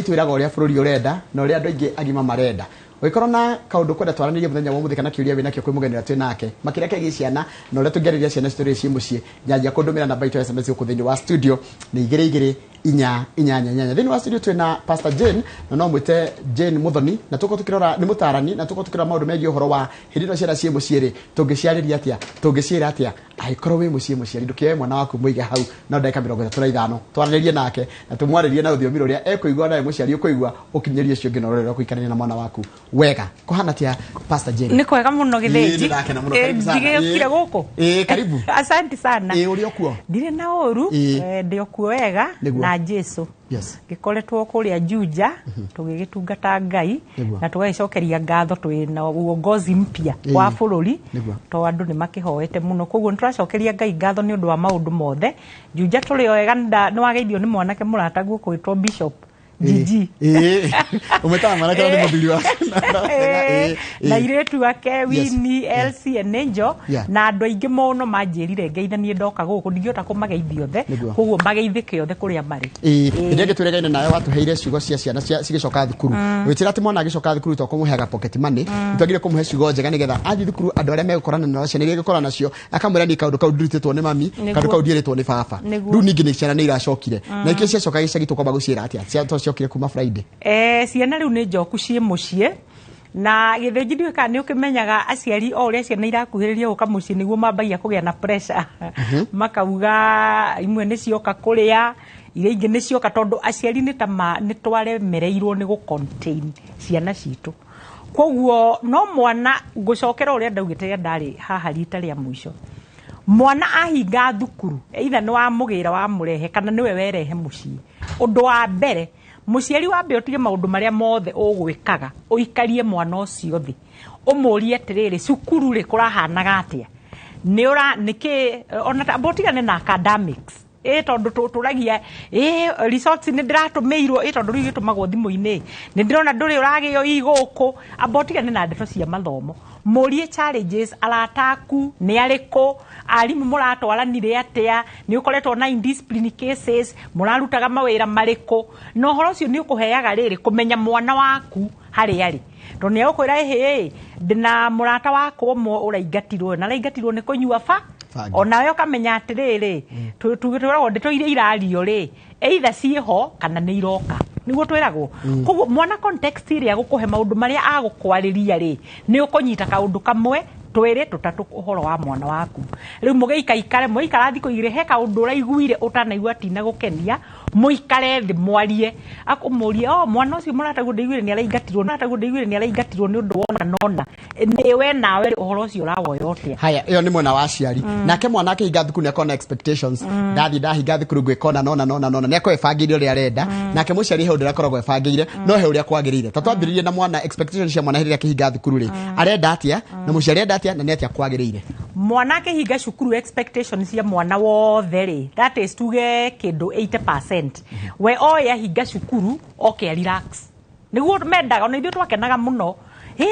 itwiraga uria bururi urenda na uria andu aingi agima marenda wikorwo na kaundu kwenda twaranirie muthenya wa muthi kana kiuria wina kio kwimugenera twi nake makira kegi ciana na uria tungeriria ciana story cie mucie nyanjia kundumira namba itu SMS ku thini wa studio ni 22 thini wa studio twina Pastor Jane na no mwite Jane Muthoni na tuko tukirora ni mutarani na tuko tukirora maundu megi uhoro wa hindino ciana cie mucie ri tungiciariria atia tungiciira atia aikorwo wi mucie muciari ndukiwe mwana waku muige hau no ndeka 35 twaranirie nake na tumwaririe na uthiomi uria ekuigwa nae muciari ukuigwa ukinyerie cio ngino rero kuikarania na mwana waku wega kohana tia Pastor Jane ni kwega muno githeji ndigekire guku karibu asante sana uri okuo ndire na oru ndi okuo wega na Jesu yes gikoretwo kuria Juja tugigitungata Ngai na tugacokeria ngatho twina uongozi mpya wa bururi to andu ni makihoete muno koguo turacokeria Ngai ngatho ni undu wa maundu mothe Juja turi wega ni wageithio ni mwanake murata guku witwo Bishop Gigi umetama mara kana mudhuri wa na iretu wake Winnie Elsie and Angel na andu aingi muno manjirire ngeithanie ndoka guku ndigihota kumageithia othe koguo mageithike othe kuria mari ndege turegaine nawe watuheire ciugo cia ciana cigicoka thukuru witira ati mwana agicoka thukuru to kumuhega pocket money twagire kumuhe ciugo njega nigetha athi thukuru andu aria megukorana na ciana iria gikorana nacio akamwira ni kaundu kau ndirititwo ni mami kaundu kau ndiritwo ni baba riu ningi ni ciana ni iracokire na ikio ciacoka gicagitwo kwamba guciira atia ciokire kuma Friday ciana riu ni njoku cie mucie na githejidi weka ni ukimenyaga aciari o uria ciana irakuhiriria uka mucie niguo mambagia kugia na pressure makauga imwe ni cioka kuria ire ingi ni cioka tondu aciari ni ta ni twaremereirwo ni gu contain ciana citu koguo no mwana gucokera uria ndaugite ndari haha rita ria mwisho mwana ahinga thukuru either ni wa mugira wa murehe kana niwe werehe mucie undu wa mbere muciari wambe utige maundu maria mothe ugwikaga uikarie mwana ucio thi umurie atiriri cukuru ri kurahanaga atia ni ura niki ona abotigane na academics tondu turagia results ni ndiratumeirwo tondu riu gitumagwo thimu-ini ni ndirona nduri uragio iguku abotigane na ndeto cia mathomo murie challenges arataku ni ariku arimu muratwaranire atia ni ukoretwo na indiscipline cases murarutaga mawira mariku no horo cio ni ukuheaga riri kumenya mwana waku hari ari to ni ukwira ndina murata wako mo uraingatirwo na raingatirwo ni kunyua ona yo kamenya atiriri tugitwiragwo ndeto iria irario ri either ciho kana ni iroka niguo twiragwo koguo mwana context iria gukuhe maundu maria agukwariria ri ni ukunyita kaundu kamwe twiri tutatu uhoro wa mwana waku riu mugeikaikare muikara thiko igire he kaundu uraiguire utanaigua tina gukenia muikare thi mwarie akumurie mwana ucio murataguo ndeiguire ni araingatirwo ni undu wona nona niwe nawe uhoro ucio urawoya utia haya iyo ni mwana wa ciari nake mwana ake hinga thukuru ni akona expectations ndahinga thukuru gwikona nona ni akwebangire uria arenda nake muciari he undu akoragwo ebangire no he uria kwagirire tatwambiririe na mwana expectations cia mwana rĩrĩa akihinga thukuru ri arenda atia na muciari arenda atia na ni atia kwagirire mwana akihinga cukuru expectations cia mwana wothe ri that is tuge kindu 80% we oya hinga cukuru okay relax niguo mendaga ona ithuĩ twakenaga muno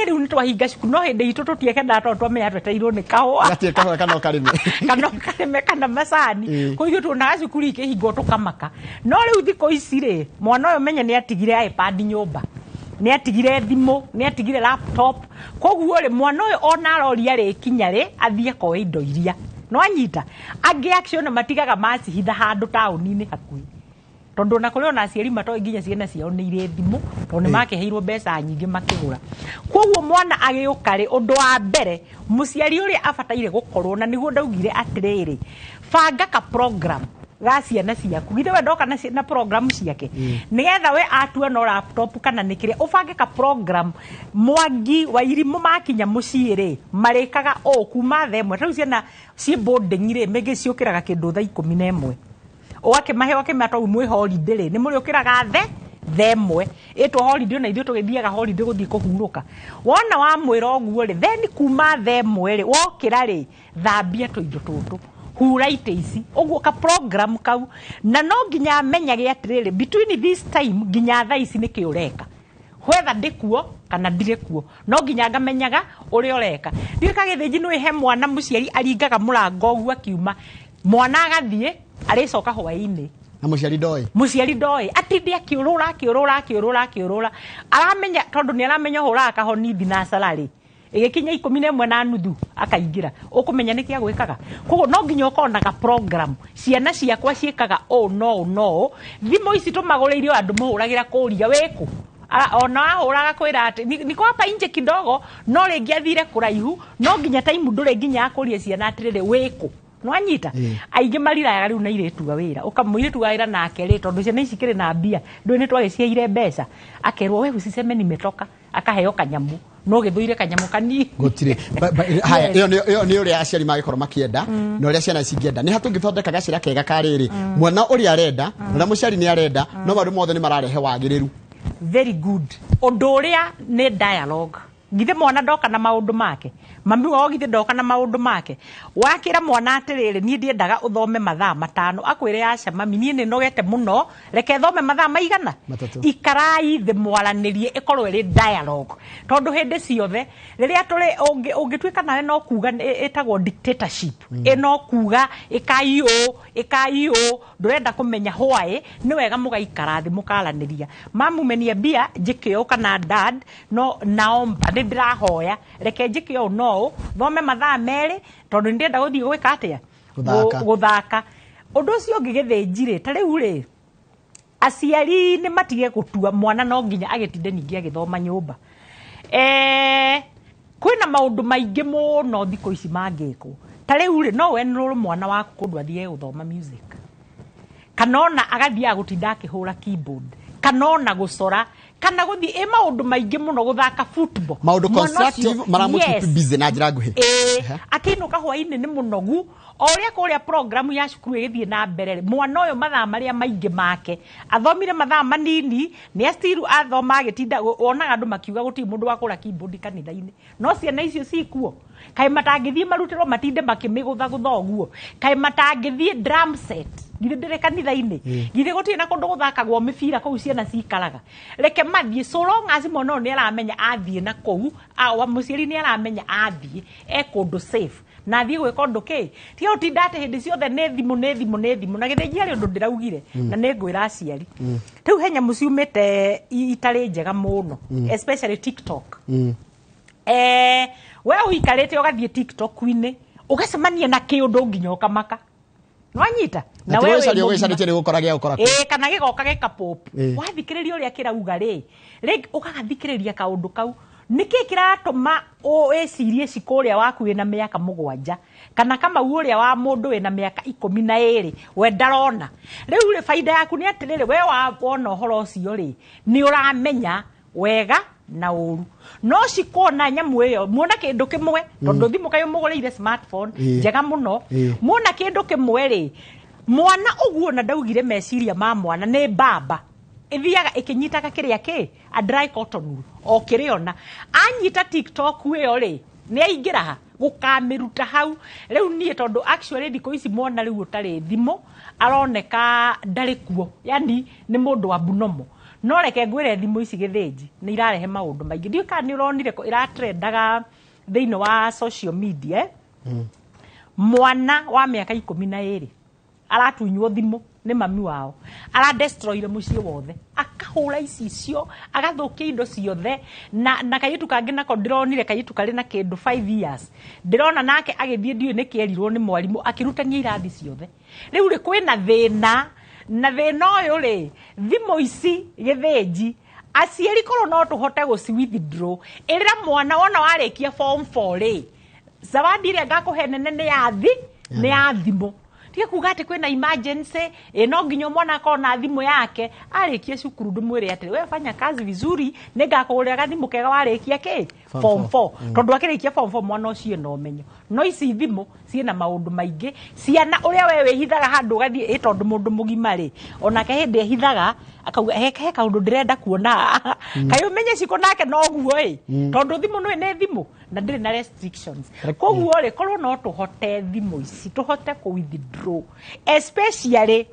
riu ni twahinga cukuru no hindi itu tutiekenda tondu twamenya tweteirwo ni kahua atie kahua kana karime kana macani ko ithuĩ tuonaga cukuru ikihingo tukamaka no riu thiko ici ri mwana uyu menye ni atigire iPad nyumba ni atigire thimu ni atigire laptop koguo ri mwana uyu ona aroria ri kinya ri athie koe indo iria no anyita angi action matigaga macihitha handu tauni-ini hakuhi tondu na kuri ona aciari matoi nginya ciana ciao ni ire thimu tondu makiheirwo mbeca nyingi makigura koguo mwana agiukari undu wa mbere muciari uria abataire gukorwo na niguo ndaugire atiriri banga ka program ga ciana ciaku githe we ndoka na program ciake nigetha we atua no laptop kana nikire ubange ka program Mwangi wa irimu makinya muciiri marikaga kuma themwe riu ciana ci boarding ri mege ciukiraga kindu thaa 11 mahe matau mwe holiday ri ni muri ukiraga themwe itwo holiday na ithuĩ tugithiaga holiday guthii kuhuruka wona wa mwira oguo ri then kuma themwe ri wokira ri thambia tuindo tutu hura ite ici uguo ka program kau na no nginya amenyage atiriri between this time nginya thaa ici niki ureka whether ndikuo kana ndirekuo no nginya ngamenyaga uri ureka ndika githinji nwi he mwana muciari aringaga murango uguo akiuma mwana agathie aricoka hwaini na muciari ndoi atinde akiurura aramenya tondu ni aramenya hura akahoni thina salary igikinya 11 na nuthu akaingira ukumenya niki agwikaga koguo no nginya ukonaga program ciana ciakwa ciekaga no thimo ici tumaguriirio andu muhuragira kuria wiku ona ahuraga kwira ati niko hapa inje kidogo no ringi athire kuraihu no nginya time ndure nginya akuria ciana atirire wiku nwanyita aingi mariraga riu na iretuga wira ukamwiritu wira nake ri tondu ciana ici kiri na mbia ndwini twagiciaire mbeca akerwo we usiseme nimetoka akaheo kanyamu no githuire kanyamu kani gutire haya iyo ni uri aciari magikorwo makienda no uri ciana cingienda ni hatungithondeka gacira kega kariri mwana uri arenda na muciari ni arenda no maru mothe ni mararehe wagiriru very good undu uria ni dialogue ngithe mwana ndoka na maundu make mami wao ngithe ndoka na maundu make wakira mwana atiriri nie ndiendaga uthome mathaa 5 akwire aca mami nie ni nogete muno reke thome mathaa maigana ikarai the mwaranirie ikorwe ri dialogue tondu hindi ciothe riria turi ungitwika nawe no kuga etagwo dictatorship eno kuga ikaiyo ndurenda kumenya hwae ni wega mugaikara thi mukalaniria mamu meniambia njikio kana dad no naomba ndirahoya reke njikio no thome mathaa meri tondu ndienda guthii gwika atia guthaka undu ucio ngigithinjire ta riu ri aciari ni matige gutua mwana no nginya agitinde ningi agithoma nyumba kwina maundu maingi muno thiko ici mangiko ta riu ri no wenuru mwana waku kundu athie guthoma music kanona agathia gutinda akihura keyboard kanona gucora kana guthii maundu maingi muno guthaka football maundu constructive maramukeep busy na njira nguhi akinuka hwaini ni munogu oria kuria program ya cukuru igithie na mbere mwana uyu mathaa maria maingi make athomire mathaa manini ni astiru athoma agitinda onaga andu makiuga guti mundu wa kura keyboard kanitha-ini no ciana icio cikuo kai matangithie marutiro matinde makimigutha guthoguo kai matangithie drum set ngire ndire kanitha-ini ngire guti na kundu guthakagwo mibira kuu ciana cikaraga reke mathie so long as mwana ni aramenya athie na kuu wa muciari ni aramenya athie kundu safe na thie gwika undu ki ti utindate hindi ciothe ne thimu na githinji ari undu ndiraugire na ne ngwira aciari riu henya muciumite itari njega muno especially TikTok we uikarite ugathie TikTok-ini ugacemania na kiundu nginya ukamaka nwanyita na wewe wewe gukora gia ukora kana gigoka gika pop wathikiriria uria kirauga ri ukagathikiriria kaundu kau niki kiratuma ecirie cikuria waku wina miaka 7 kana kama uria wa mundu wina miaka 12 we ndarona riu ri faida yaku ni atiriri we wona uhoro ucio ri ni uramenya wega na uru no cikona nyamu iyo muona kindu kimwe tondu thimu kayo mugureire smartphone njega muno muona kindu kimwe ri mwana uguo na ndaugire meciria ma mwana ni baba ithiaga ikinyitaga kiria ki a dry cotton o kiriona anyita TikTok iyo ri ni aingira ha gukamiruta hau riu nie tondu actually thiko ici mwana riu utari thimo aroneka ndari kuo yani ni mundu wa bunomo no reke ngwire thimu ici githinji ni irarehe maundu maingi ndio kana ni uronire ko iratrendaga thiini wa social media mwana wa miaka 12 aratunywo thimu ni mami wao ara destroyire mucie wothe akahura icio agathukia indo ciothe na kayitu kangi nako ndironire kayitu kari na kindu 5 years ndirona nake agithie ndio ni kierirwo ni mwarimu akirutania irathi ciothe riu ri kwina thina na thina uyu ri thimu ici githinji aciari korwo no tuhote go withdraw irira mwana wona warikia form 4 ri zawadi ria ngakuhenene ni yathi ni athimo tia kuga ati kwina emergency no nginyo mwana akona thimu yake arikie cukuru ndumwire ati we fanya kazi vizuri ningakuria gathimu kega warikia ki form 4 tondu akirikia form 4 mwana ucio no menyo no ici thimu ciina maundu maingi ciana uria we wihithaga handu gathie tondu mundu mugima ri onake hindi ehithaga akauga he kaundu ndirenda kuona kayo menye ciko nake no guo tondu thimu no ene thimu na ndire na restrictions koguo ri korwo no tuhote thimu ici tuhote ku withdraw especially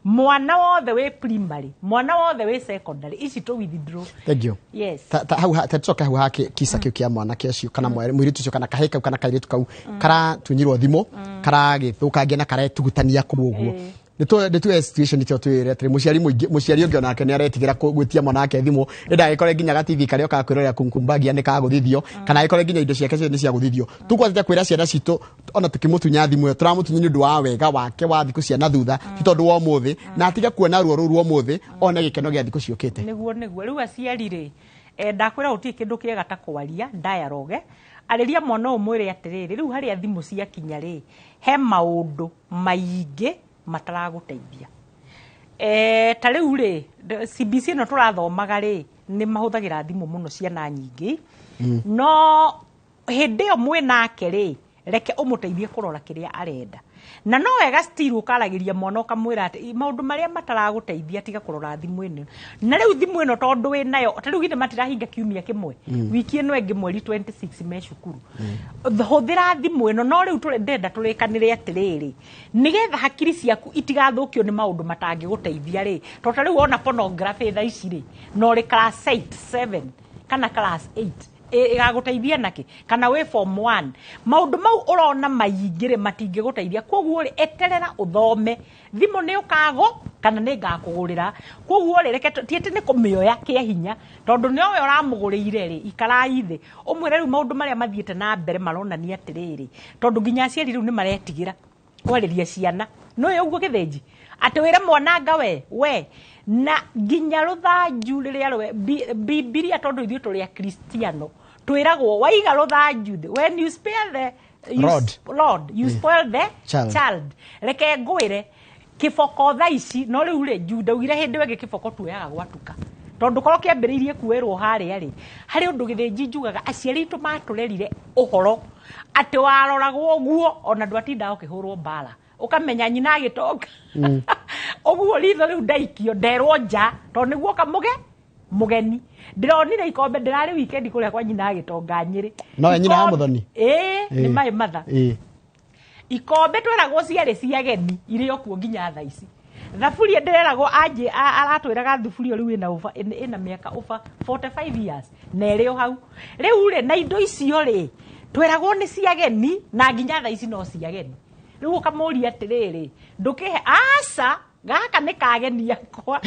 mwana wothe we primary mwana wothe we secondary ici to withdraw. Thank you. Yes hau tatoka hau hake kisa kiu kia mwana kiacio kana mwiritu cio kana kaheka kana kairitu kau kara tunyirwo thimo kara githukangia na kara tugutania kuru uguo nitwe situation ito twire atri muciari ungi onake ni aretigira gwitia mwana wake thimu enda agikore ginya ga TV kario ka kwirorera kunkumbagia ni ka guthithio kana agikore ginya indo ciake ni cia guthithio tukwatete kwira ciana citu ona tukimutunya thimu yo turamutunya ni ndu wa wega wake wa thiku ciana thutha ti tondu wa muthi na atige kuona ruo ruo muthi ona gikeno gia thiku ciukite niguo riu aciari ri ndakwira uti kindu kiega ta kwaria dialogue ariria mwana umwire atiriri riu haria thimu cia kinya ri he maundu maingi mataraguteithia ta riu ri CBC no turathomaga ri ni mahuthagira thimu muno ciana nyingi no hindi yo mwinake ri reke umuteithie kurora kiria arenda na no wega still ukaragiria mwana ukamwira ati maundu maria mataraguteithia tiga kurora thimu ino na riu thimu ino tondu wi nayo ta riu githe matirahinga kiumia kimwe wiki ino engi mweri 26 me cukuru huthira thimu ino no riu turenda turikanire atiriri nigetha hakiri ciaku itigathukio ni maundu matangiguteithia ri to ta riu ona pornography tha ici ri no ri class 8 7 kana class 8 igaguteithia naki kana we form 1 maundu mau urona maingire matinge guteithia koguo ri eterera uthome thimu ni ukago kana ni ngakugurira koguo ri reke tiete ni kumioya kia hinya tondu ni owe uramugurire ri ikarai thi umwire riu maundu maria mathiete na mbere maronania atiriri tondu nginya aciari riu ni maretigira kwariria ciana no yo uguo githenji ati wire mwananga we na nginya ruthanju riria rwe bibilia tondu ithuĩ tũrĩ a Kristiano twiragwo waiga ruthanju when you spare the Lord you spoil the child reke ngwire kiboko tha ici no riu ri Juda ugire hindi wege kiboko tuoyaga gwatuka tondu korwo kiambiriirie kuirwo haria ri hari undu githinji njugaga aciari tu maturerire uhoro ati waroragwo guo ona ndwatinda ukihurwo mbara ukamenya nyina agitonga oguo ritho riu ndaikio nderwo nja to niguo kamuge mugeni ndironire ikombe ndirari weekend kuria kwa nyina agitonga Nyeri no nyina wa muthoni ni mai matha ikombe tweragwo ciari ciageni iri okuo nginya tha ici thaburia ndireragwo anje aratwiraga thuburia riu ina miaka over 45 years na iri hau riu ri na indo icio ri tweragwo ni ciageni na nginya tha ici no ciageni riu ukamuria atiriri ndukihe asa gaka ni kageni yakwa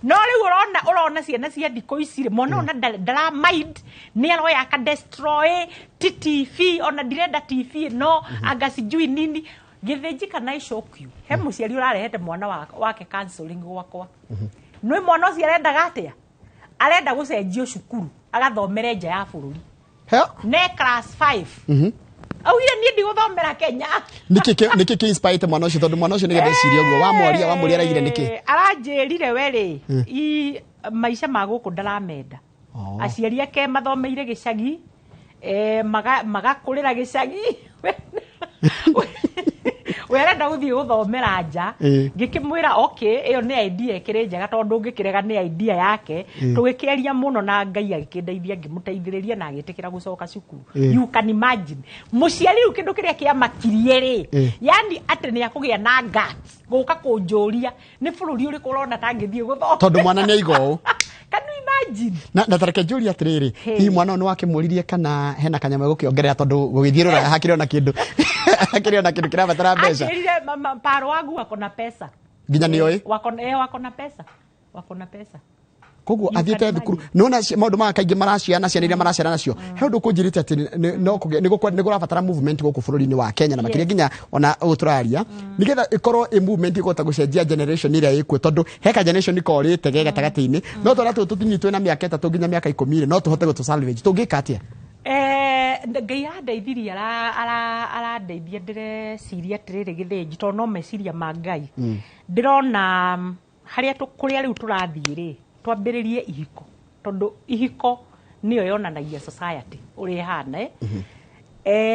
no riu urona ciana cia thiko ici mwana ona ndara mind ni aroya aka destroy TV ona direnda TV no anga sijui nini githinji kana icokio he muciari urarehete mwana wake counseling gwakwa no mwana ucio arenda atia arenda gucenjio cukuru agathomere nja ya bururi ne class 5 Auire ni ndiguthomera Kenya. Niki ki inspire mwana ucio tondu mwana ucio ni getheciria uguo wamuria araigire niki. Aranjirire we ri I maisha maguku ndaramenda. Aciari ake mathomeire gicagi magakurira gicagi. Werenda guthii guthomera nja ngikimwira okay iyo ni idea ikire njega tondu ngikirega ni idea yake tugikiaria muno na Ngai agikindeithia ngimuteithiriria na agitikira gucoka cukuru you can imagine muciari ru kindu kiria kia makirie ri yani ati ni akugia na guts guka kunjuria ni bururi uri kurona tangithie guthoma tondu mwana ni aigo can you imagine na tareke juri atiriri hi mwana no akimuririe kana hena kanyama gukiongerera tondu gugithirura hakiri ona kindu hakiri ona kindu kirabatara mbeca paro wangu wako na pesa ginya ni oi wako na pesa koguo athiete thukuru nona maundu ma kaingi maraciana ciana iria maraciana nacio he undu kunjirite ati ni gurabatara movement guku bururi-ini wa Kenya na makiria nginya ona Australia nigetha ikorwo movement igota gucenjia generation iria ikuo tondu heka generation ikorite gega tagati-ini no twara tutunyitwe na miaka 3 nginya miaka 10 no tuhote gutu salvage tungika atia Ngai andeithirie arandeithia ndireciria atiriri githinji tondu no meciria ma Ngai ndirona haria kuria riu turathie ri twambiririe ihiko tondu ihiko niyo yonanagia society uri hana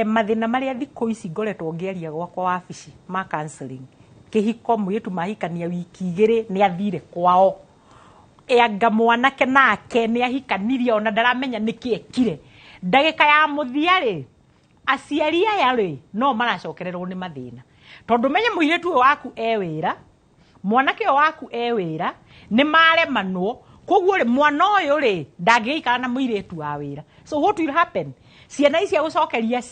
mathina maria thiko ici ngoretwo ngeria gwakwa wabici ma counseling kihiko mwitu mahikania wiki 2 ni athire kwao anga mwanake nake ni ahikanirie ona ndaramenya niki ekire ndagika ya muthia ri aciari aya ri no maracokererwo ni mathina tondu menye muiretu waku wira mwanake waku wira ni maremanwo koguo ri mwana uyu ri ndangiikara na muiretu wa wira so what will happen ciana ici gucokeria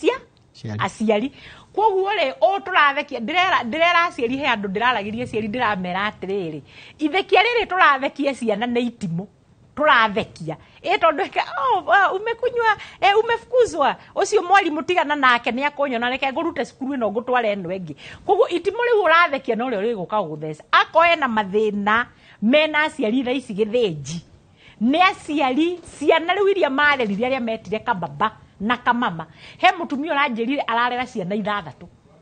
aciari koguo ri o turathekia ndirera aciari he andu ndiraragirie aciari ndiramera atiriri ithekia riri turathekia ciana nĩ itimũ turathekia tondu umekunywa umefukuzwa ucio mwalimu tigana nake ni akonyona reke ngurute cukuru ino ngutware eno engi koguo itimũ riu urathekia no rio riguka gutheca akoe na mathina mena aciari tha ici githĩnji nĩ aciari ciana rĩu iria marerire arĩa metire kababa na kamama he mutumia ũranjĩrire ararera ciana 6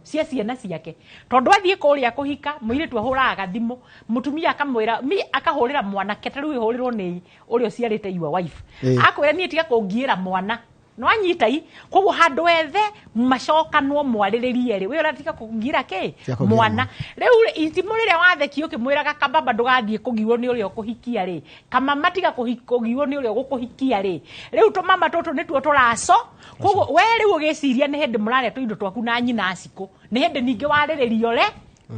cia ciana ciake tondu athie kuria kuhika muiritu ahuraga thimũ mutumia akamwira akahurira mwanake ta riu ihurirwo ni urio ciarite your wife akwira nie tiga kungiira mwana no anyitai koguo handu ethe macokanwo mwarĩrĩrie ri we uratiga kungira ki mwana riu itimũ riria wathekio kimwiraga kababa ndugathie kugiwo ni urio kuhikia ri kamama tiga kugiwo ni urio gukuhikia ri riu tumama tutu nituo turaco koguo we riu ugiciria ni hindi murare tuindo twaku na nyina aciko ni hindi ningi warĩrĩrio re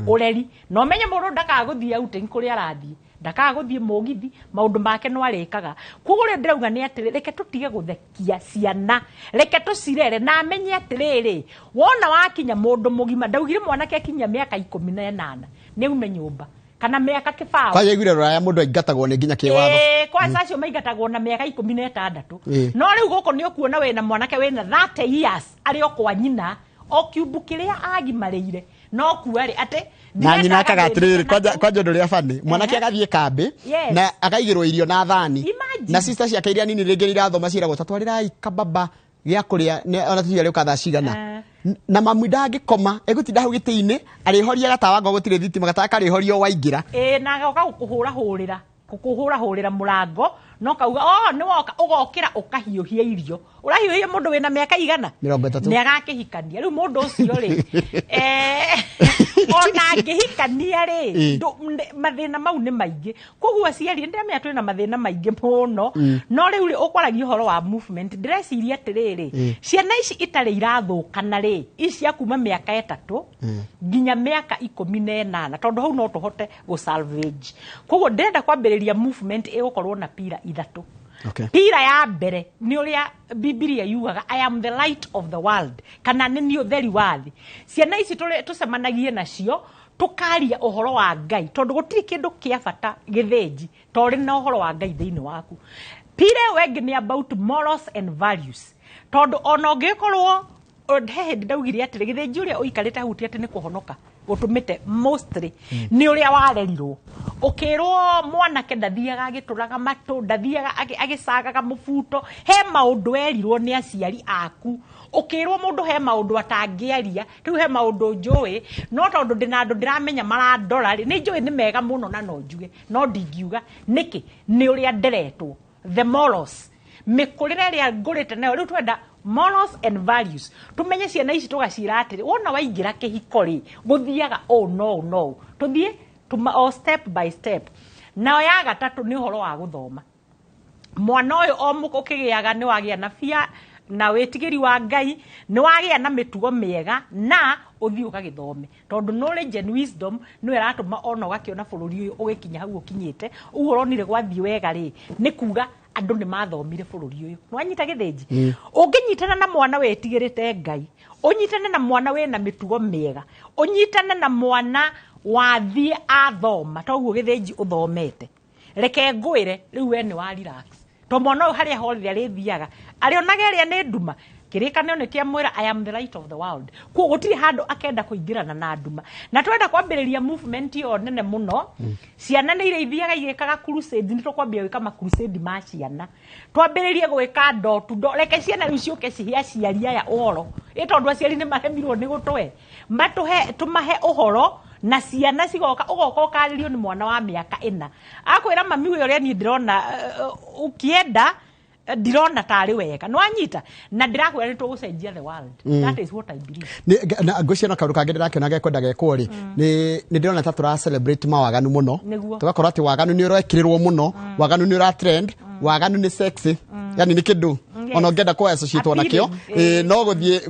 ureri no menye mundu ndakaguthia outing kuri arathie ndakaguthie mugithi maundu make no arikaga koguo ri ndirauga ni atiri reke tutige guthekia ciana reke tucirere na amenye atiriri wona wakinya mundu mugima ndaugire mwanake akinya miaka 18 ni ume nyumba kana miaka kibao kwa yegwire ruraya mundu aingatagwo ni nginya kiwatho kwa sacio maingatagwo na miaka 16 no riu guko ni ukuona we na mwanake we na 30 years ari o kwa nyina o kiubu kiria agimarĩire no kuari ate na nyina akagatiriri kwa njondo ria bani mwanake agathie kambi na akaigirwo irio na thani na sister ciake iria nini ringi irathoma cira gutatwarirai kababa gya kuria ona tuya riu katha cigana na mamu ndangikoma egutinda hau giti-ini arihoria gatawa ngo gutire thitima gatawa karihorio waingira na agoka kukuhura murango no kauga ni woka ugokira ukahiuhia irio urahiuhia mundu wina miaka 100 ni agakihikania riu mundu ucio ri ona ngihikania ri mathina mau ni maingi koguo aciari ndamenya twina mathina maingi muno no riu ri ukwaragia uhoro wa movement ndireciria atiriri ciana ici itari irathukana ri ici akuma miaka 3 nginya miaka 18 tondu hau no tuhote go salvage koguo ndenda kwambiriria movement igukorwo na pira 3 pira ya mbere ni uria Biblia yugaga I am the light of the world kana ni utheri wa thi ciana ici tucemanagie nacio tukaria uhoro wa Ngai tondu gutiri kindu kia bata githĩnji tori na uhoro wa Ngai thiini waku pira wengi ni about morals and values tondu ona ungikorwo he ndaugire atire githĩnji uria uikarite huti ati ni kuhonoka gutumite mostly ni uria warerirwo ukirwo mwanake ndathiaga agituraga matu ndathiaga agisagaga mubuto he maundu erirwo ni aciari aku ukirwo mundu he maundu atangiaria riu he maundu njui no tondu ndina andu ndiramenya marandora ri ni njui ni mega muno na no njuge no ndingiuga niki ni uria nderetwo the morals mikurire ria ngurite nayo riu twenda morals and values tumenye ciana ici tugacira atiri wona waingira kihiko ri guthiaga no tuthie tuma step by step na ya gatatu ni uhoro wa guthoma mwana uyu omuko kigiaga ni wagia na fia na wetigiri wa Ngai ni wagia na mitugo miega na uthii ukagithome tondu knowledge and wisdom no iratuma ona ugakiona bururi uyu ugikinya hau ukinyite uronire gwathii wega ri ni kuga andu ni mathomire bururi uyu nwanyita githĩnji unginyitana na mwana wetigirite Ngai unyitane na mwana we na mitugo miega unyitane na mwana wathie athoma toguo githĩnji uthomete reke ngwire riu we ni wa relax to mwana uyu haria hothe arithiaga arionaga ria ni nduma kirikanio ni kia mwira I am the light of the world ku gutiri handu akenda kuingirana na nduma na twenda kwambiriria movement yo nene muno ciana ni ireithiaga igekaga crusade ni tukwambia wika ma crusade ma ciana twambiririe gwika ndo reke ciana riu ciuke cihia ciari aya uhoro itondu aciari ni maremirwo ni gutwe matuhe tumahe uhoro na ciana cigoka ugoka ukaririo ni mwana wa miaka 4 akwira mami uyu ria ni ndirona ukienda ndirona tari wega no anyita na ndirakwira ni tugucenjia the world that is what I believe na ngwiciana kaundu kangi ndirakena gekunda gekwo ri ni ndirona ta tura celebrate mawaganu muno tugakorwo ati waganu ni urekirirwo muno waganu ni ura trend waganu ni sexy yani ni kindu ona ngenda ko associate onakio no guthie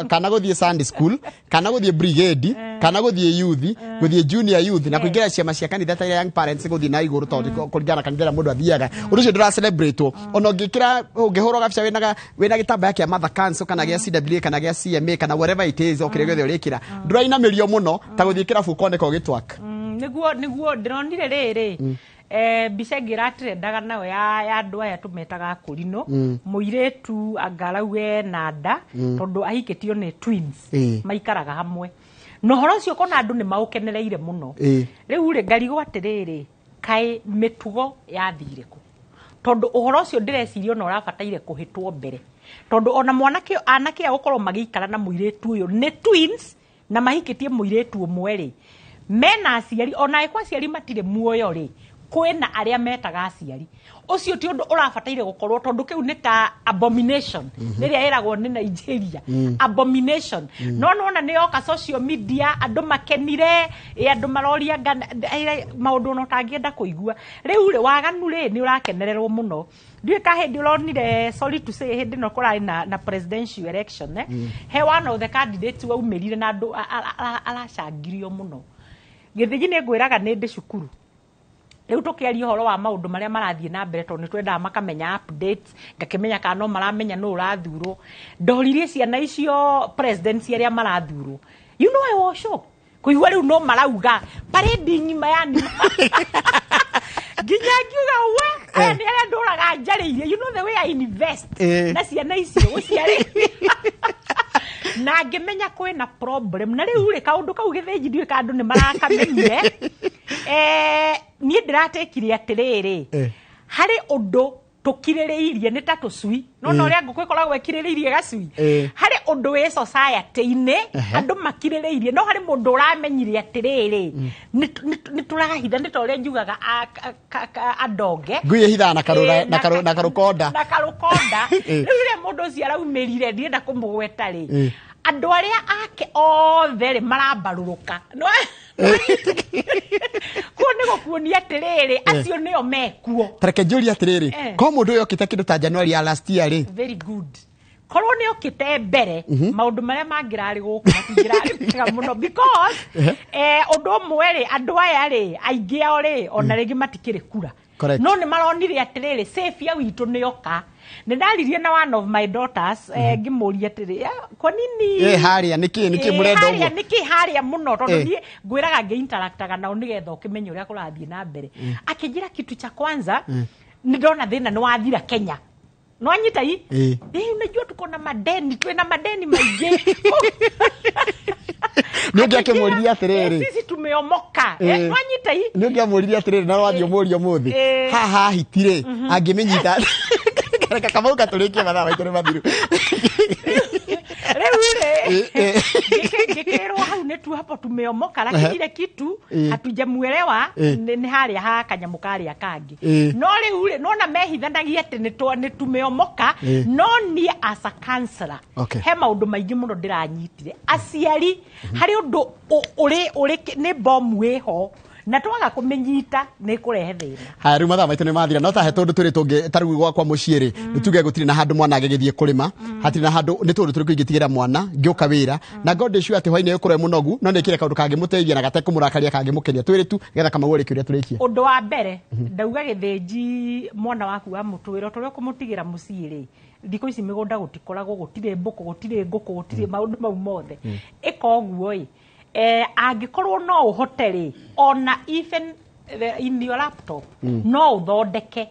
kana guthie Sunday school kana guthie brigade kana guthie youth guthie junior youth na kuingira ciama cia kanitha ta young parents guthie na iguru tondu kuringana kanitha mundu athiaga undu ucio ndira celebrate ona ngikira ngihurwo gabica wina gitambaya kia Mother Council kana gia CWA kana gia CMA kana whatever it is okire gothe urikira nduraina mirio muno ta guthie kirabu koneka ugitwaka niguo ndironire riri bica ngiratrendaga nayo ya andu aya tumetaga kurino muiretu angarauge na nda tondu ahikitio ni twins maikaraga hamwe no horo cio kona andu ni maukenereire muno riu ri ngarigo atiriri kai mitugo yathireko tondu uhoro ucio ndirecirio no urabataire kuhitwo mbere tondu ona mwanake anake agukorwo magiikara na muiretu uyu ni twins na mahikitie muiretu umwe ri mena aciari ona ekwa aciari matire muoyo ri kwena aria metaga aciari ucio ti undu urabataire gukorwo tondu kiu ni ta abomination riria eragwo ni Nigeria abomination no nona ni yoka social media andu makenire andu maroria maundu no tangienda kuigua riu ri waganu ri ni urakenererwo muno ndiwe ka hindi uronire sorry to say hindi no kurari na presidential election he one of the candidates wa umirire na andu aracangirio muno githigi ni ngwiraga ni ndi cukuru riu tukiaria horo wa maundu maria marathie na mbere tondu twenda makamenya updates ngakimenya kana no maramenya no urathuro ndoririe ciana icio presidents aria marathuro you know I was shocked kuigua riu no marauga parade nyima yani ginyagiuga we aya ni aria nduraga njariire you know the way I invest na ciana icio guciari na ngimenya kwina problem na riu ri kaundu kau githiji ndiwe kandu ni marakamenyire ni ndiratekire atiriri hari undu tukiririirie ni ta tucui no ria nguku ikoragwo ikiririirie gacui hari undu we society ine andu makiririirie no hari mundu uramenyire atiriri ni turahitha ni toria njugaga andonge nguye hitha na karura na karukonda riu mundu ucio araumirire ndienda kumugweta ri andu aria ake othe marambaruruka no kuone gokuonia atiriri acio nio mekuo tareke njuri atiriri ko mundu uyo okite kindu ta January ya last year ri very good korwo ni okite mbere maundu maria mangirari guku matingirari muno because undu umwe ri andu aya ri aingi ao ri ona ringi matikire kura no ni maronire atiriri safe ya witu ni oka ndaririe na one of my daughters ngimuria atiri kwa nini haria niki murendo uguo niki haria muno tondu ni ngwiraga nge interactaga nao nigetha ukimenya uria kurathie na mbere akijira kitu cha kwanza ni ndona thina ni wathira Kenya no anyita hii unajua tuko na madeni twena madeni maingi ndio akimuriria atiriri sisi tumeomoka no anyita hii ndio amuriria atiriri na wathio murio muthi haha hitire angimenyita reka kamau katurikie mathaa maitũ nĩ mathiru rĩu ngĩkĩrwo hau nĩtu hapo tumeomoka lakini ile kitu hatujamuelewa nĩ harĩa ha kanyamũ karĩa kangĩ no rĩu nona mehithanagia atĩ nĩ tumeomoka no niĩ as a counselor he maũndũ maingĩ mũno ndĩranyitire aciari harĩ ũndũ ũrĩ nĩ bomu wĩho na twaga kumenyita ni kurehe thina haya riu mathaa maitũ nĩ mathira no ta he tondu turi tungi tarugu gwakwa muciĩ ri nituge gutiri na handu mwana agĩgĩthiĩ kurima hatiri na handu ni tondu turi kuingĩtigĩra mwana ngĩũka wĩra na God issue ati hwainĩ ũkorwo mũnogu no nĩkire kaundu kangĩmũteithia na gatekũmũrakaria kangĩmũkenia twĩrĩ tu getha kama ũrĩ kĩũria tũrĩkie ũndũ wa mbere ndauga gĩthĩnji mwana waku wa mũtwĩro tũrĩa ũkũmũtigĩra mũciĩ ri thikũ ici mĩgũnda gũtikoragwo gũtirĩ mbũkũ gũtirĩ ngũkũ gũtirĩ maũndũ mau mothe ĩka ũguo ĩ angikorwo no uhoteri ona even in your laptop no uthondeke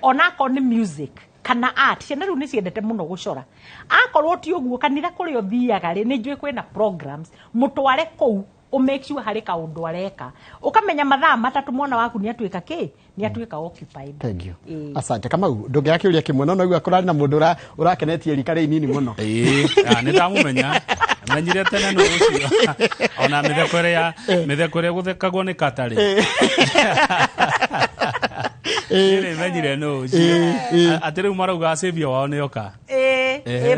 ona ko ni music kana art ciana riu ni ciendete muno gucora akorwo ti uguo kanitha kuri uthiaga ri ni njui kwina programs mutware kou o make sure hari kaundu areka ukamenya mathaa matatu mwana waku ni atuika ni atuika occupied. Thank you. Asante kama ndongera kiuria kimwe no igua kurari na mundu urakenetie rika ri nini muno ni ndamumenya menyire tene no ucio ona mithekore guthekagwo ni katari menyire no ucio atiri marauga saviour wao ni oka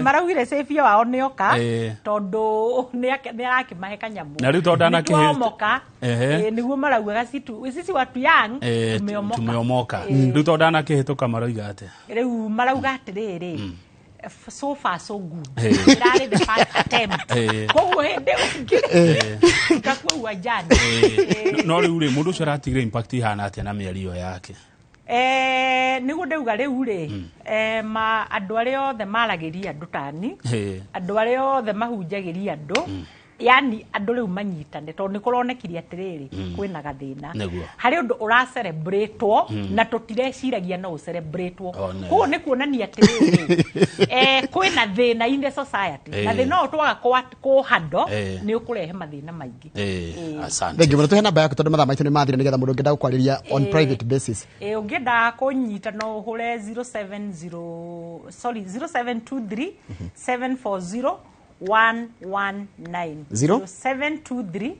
maraugire saviour wao ni oka tondu ni arakimahe kanyamu na riu tondana kihimoka niguo marauga sisi watu young tumeomoka riu tondana kihituka marauga ate riu marauga atiriri so far so good. That is the first attempt. Koguo hende ungi kakwa uwajani. No riu ri mundu ucio aratigire impact ihana atia na mieri yo yake. Niguo ndauga riu ri ma andu aria othe maragiria andu tani andu aria othe mahunjagiria andu yani andu riu manyitane to nikuronekire atiriri kwina gathina hari undu ura celebratewo na tutireciiragia no celebratewo kuo ni kuonania atiriri kwina thina in the society na thina utwaga ko hando ni ukurehe mathina maingi asante ngi muno namba yaku tondu mathaa maitu ni mathire nigetha mundu ngenda gukwariria on private basis ungienda kunyita no hure 0723 740 119 0723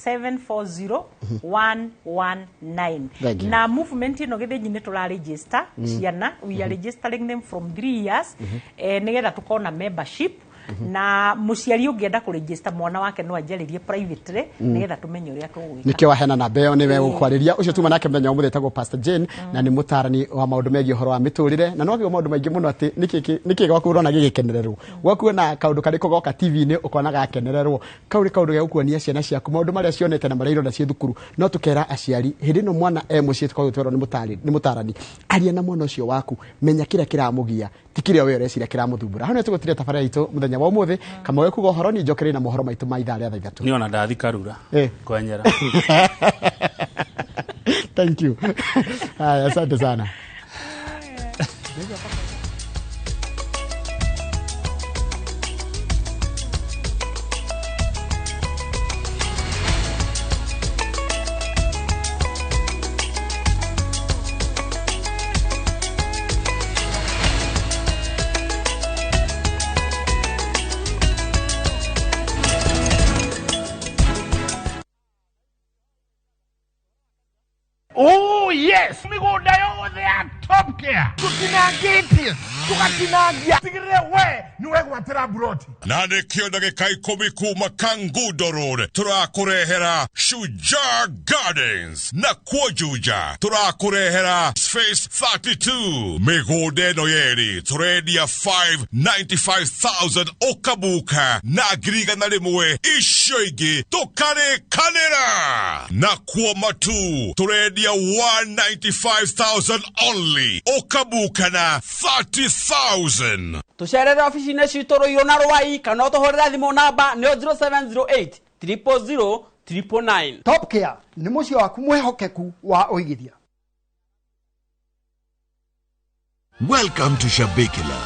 740 119 na movement ino githinyi ni tura register ciana we are registering them from 3 years nigetha tukona membership na muciari ungienda ku register mwana wake no ajaririe privately nigetha tumenye uria tugwika nikio wahena na beo ni we gukwariria ucio tuma nake mthenya umwe tagwo Pastor Jane na ni mutarani wa maundu megi horo wa miturire na no gyo maundu maingi muno ati niki gwaku urona gigikenererwo gwaku na kaundu kariko goka TV ni ukona gakenererwo kauri kaundu gya gukuonia ciana ciaku maundu maria cionete na maria irona cie thukuru no tukera aciari hindi no mwana mucie tukau twero ni mutarani aria na mwana ucio waku menya kira kiramugia tikire we ureciria kiramuthumbura hano tugutire tafara itu muthenya wa umuthi kama we kugo horo ni njokere na mohoro maitu maitha ria thaithatu ni ona ndathi karura kwenyera thank you asante sana Oh yes, migunda yothe ya Top Care. Tutinangite, tukatinagia. Tigire we, niwe gwatira broti. Na nikio ndagika 10 kuma Kangundo Road. Turakurehera Shujaa Gardens. Na Kwojuja. Turakurehera Space 32. Migunda ino yeri. Turedia 595,000 okabuka. Na griga na rimwe. Ishoigi. Tukare kanera. Na Kwomatu. Turedia 195,000 only. Okabuka na 30,000. Tusherera ofisi ne citoro irona rwai kana tohorera thimo namba ne 0708 000 999. Top Care ni mucio waku mwehokeku wa uigithia. Welcome to Shabikila.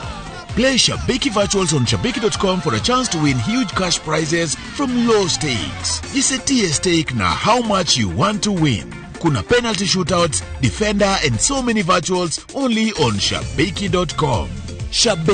Play Shabiki Virtuals on Shabiki.com for a chance to win huge cash prizes from low stakes. Jisetie stake na how much you want to win. Kuna penalty shootouts, defender and so many virtuals only on Shabiki.com. Shabiki.